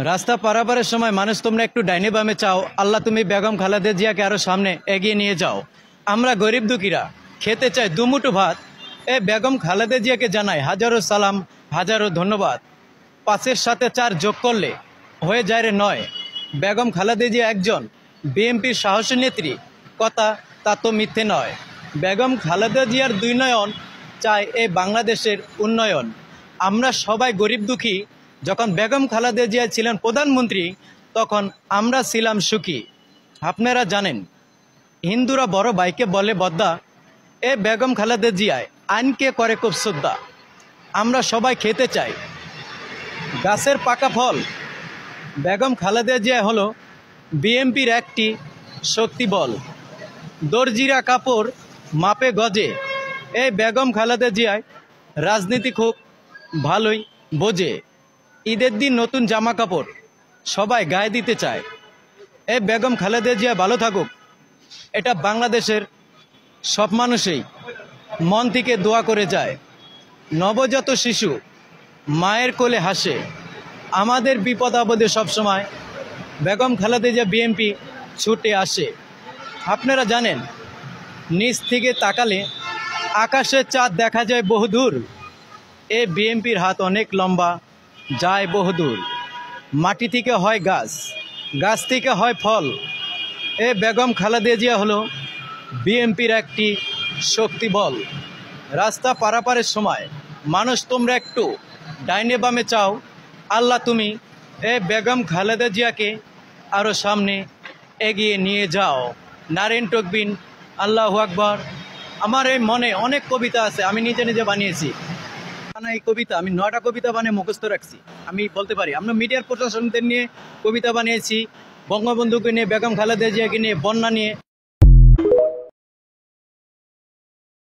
রাস্তা পারাপারের সময় মানুষ তোমরা একটু ডাইনে বামে চাও, আল্লাহ তুমি বেগম খালেদা জিয়াকে আরো সামনে এগিয়ে নিয়ে যাও। আমরা গরিব দুঃখীরা খেতে চাই দুমুঠো ভাত। এ বেগম খালেদা জিয়াকে জানাই হাজারো সালাম, হাজারো ধন্যবাদ। 5-এর সাথে 4 যোগ করলে হয়ে যায় রে 9। বেগম খালেদা জিয়া একজন বিএনপির সাহসী নেত্রী, কথা তা তো মিথ্যে নয়। বেগম খালেদা জিয়ার 2 নয়ন চায় এই বাংলাদেশের উন্নয়ন। আমরা সবাই গরিব দুঃখী। যখন বেগম খালেদা জিয়া ছিলেন প্রধানমন্ত্রী তখন আমরা ছিলাম সুখী। আপনারা জানেন হিন্দুরা বড় ভাইকে বলে বদ্দা, এ বেগম খালেদা জিয়ায় আইনকে করে খুব শ্রদ্ধা। আমরা সবাই খেতে চাই গাছের পাকা ফল। বেগম খালেদা জিয়া হলো বিএনপির একটি শক্তি বল। দর্জিরা কাপড় মাপে গজে, এই বেগম খালেদা জিয়ায় রাজনীতি খুব ভালোই বোঝে। ঈদের দিন নতুন জামা কাপড় সবাই গায়ে দিতে চায়। এই বেগম খালেদা জিয়া ভালো থাকুক, এটা বাংলাদেশের সব মানুষই মন থেকে দোয়া করে যায়। নবজাত শিশু মায়ের কোলে হাসে, আমাদের বিপদ আপদে সবসময় বেগম খালেদা জিয়া বিএনপি ছুটে আসে। আপনারা জানেন নিচ থেকে তাকালে আকাশের চাঁদ দেখা যায় বহুদূর। এ বিএনপির হাত অনেক লম্বা, যায় বহুদূর। মাটি থেকে হয় গাছ, গাছ থেকে হয় ফল। এ বেগম খালেদা জিয়া হলো বিএনপির একটি শক্তি বল। রাস্তা পারাপারের সময় মানুষ তোমরা একটু ডাইনে বামে চাও, আল্লাহ তুমি এ বেগম খালেদা জিয়াকে আরও সামনে এগিয়ে নিয়ে যাও। নারেন তকবীর, আল্লাহু আকবার। আমার এই মনে অনেক কবিতা আছে, আমি নিজে নিজে বানিয়েছি। এই কবিতা আমি 9টা কবিতা বানিয়ে মুখস্থ রাখছি, আমি বলতে পারি। আমরা মিডিয়ার প্রশাসনদের নিয়ে কবিতা বানিয়েছি, বঙ্গবন্ধুকে নিয়ে, বেগম খালেদা জিয়াকে নিয়ে, বন্যা নিয়ে।